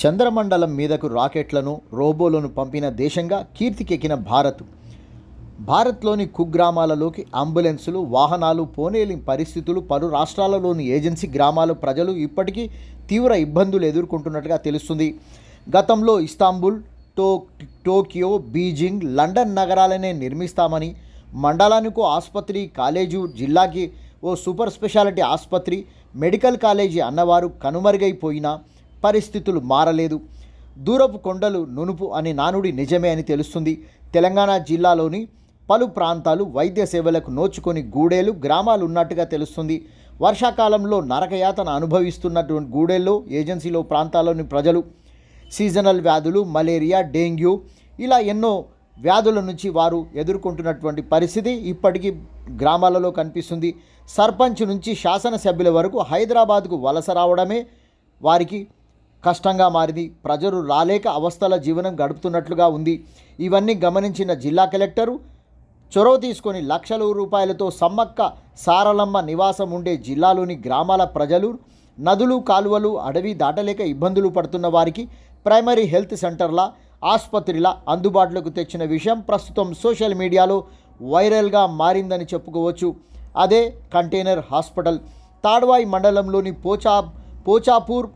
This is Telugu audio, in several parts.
చంద్రమండలం మీదకు రాకెట్లను రోబోలను పంపిన దేశంగా కీర్తికెక్కిన భారత్లోని కుగ్రామాలలోకి అంబులెన్సులు వాహనాలు పోనేలి పరిస్థితులు పలు రాష్ట్రాలలోని ఏజెన్సీ గ్రామాల ప్రజలు ఇప్పటికీ తీవ్ర ఇబ్బందులు ఎదుర్కొంటున్నట్టుగా తెలుస్తుంది. గతంలో ఇస్తాంబుల్, టోక్యో, బీజింగ్, లండన్ నగరాలనే నిర్మిస్తామని, మండలానికో ఆసుపత్రి, కాలేజీ, జిల్లాకి ఓ సూపర్ స్పెషాలిటీ ఆసుపత్రి, మెడికల్ కాలేజీ అన్నవారు కనుమరుగైపోయినా పరిస్థితులు మారలేదు. దూరపు కొండలు నునుపు అనే నానుడి నిజమే అని తెలుస్తుంది. తెలంగాణ జిల్లాలోని పలు ప్రాంతాలు వైద్య సేవలకు నోచుకొని గూడేలు గ్రామాలు ఉన్నట్టుగా తెలుస్తుంది. వర్షాకాలంలో నరకయాతన అనుభవిస్తున్నటువంటి గూడేల్లో ఏజెన్సీలో ప్రాంతాల్లోని ప్రజలు సీజనల్ వ్యాధులు, మలేరియా, డెంగ్యూ ఇలా ఎన్నో వ్యాధుల నుంచి వారు ఎదుర్కొంటున్నటువంటి పరిస్థితి ఇప్పటికీ గ్రామాలలో కనిపిస్తుంది. సర్పంచ్ నుంచి శాసనసభ్యుల వరకు హైదరాబాద్కు వలస రావడమే వారికి కష్టంగా మారింది. ప్రజలు రాలేక అవస్థల జీవనం గడుపుతున్నట్లుగా ఉంది. ఇవన్నీ గమనించిన జిల్లా కలెక్టరు చొరవ తీసుకొని లక్షల రూపాయలతో సమ్మక్క సారలమ్మ నివాసం ఉండే జిల్లాలోని గ్రామాల ప్రజలు నదులు, కాలువలు, అడవి దాటలేక ఇబ్బందులు పడుతున్న వారికి ప్రైమరీ హెల్త్ సెంటర్ల, ఆసుపత్రిల అందుబాటులోకి తెచ్చిన విషయం ప్రస్తుతం సోషల్ మీడియాలో వైరల్గా మారిందని చెప్పుకోవచ్చు. అదే కంటైనర్ హాస్పిటల్. తాడ్వాయి మండలంలోని పోచాపూర్,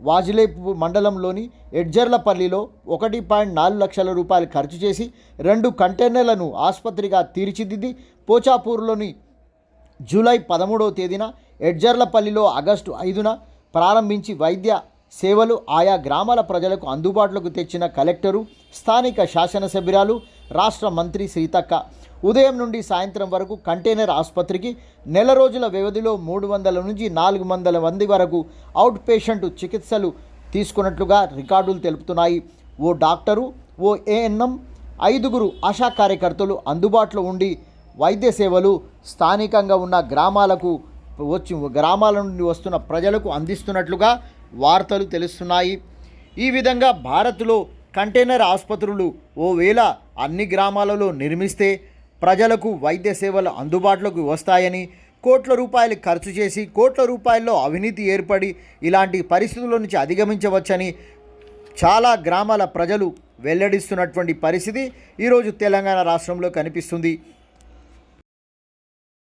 వాజిలేపు మండలంలోని ఎడ్జర్లపల్లిలో 1.4 లక్షల రూపాయలు ఖర్చు చేసి 2 కంటైనర్లను ఆసుపత్రిగా తీర్చిదిద్ది పోచాపూర్లోని జూలై 13వ తేదీన, ఎడ్జర్లపల్లిలో ఆగస్టు 5న ప్రారంభించి వైద్య సేవలు ఆయా గ్రామాల ప్రజలకు అందుబాటులోకి తెచ్చిన కలెక్టరు, స్థానిక శాసనసభ్యురాలు, రాష్ట్ర మంత్రి సీతక్క ఉదయం నుండి సాయంత్రం వరకు కంటైనర్ ఆసుపత్రికి నెల రోజుల వ్యవధిలో 300 నుంచి 400 మంది వరకు అవుట్ పేషెంట్ చికిత్సలు తీసుకున్నట్లుగా రికార్డులు తెలుపుతున్నాయి. ఓ డాక్టరు, ఓ ఏఎన్ఎం, 5 ఆశా కార్యకర్తలు అందుబాటులో ఉండి వైద్య సేవలు స్థానికంగా ఉన్న గ్రామాల నుండి వస్తున్న ప్రజలకు అందిస్తున్నట్లుగా వార్తలు తెలుస్తున్నాయి. ఈ విధంగా భారత్లో కంటైనర్ ఆసుపత్రులు ఓవేళ అన్ని గ్రామాలలో నిర్మిస్తే ప్రజలకు వైద్య సేవలు అందుబాటులోకి వస్తాయని, కోట్ల రూపాయలు ఖర్చు చేసి కోట్ల రూపాయల్లో అవినీతి ఏర్పడి ఇలాంటి పరిస్థితుల నుంచి అధిగమించవచ్చని చాలా గ్రామాల ప్రజలు వెల్లడిస్తున్నటువంటి పరిస్థితి ఈరోజు తెలంగాణ రాష్ట్రంలో కనిపిస్తుంది.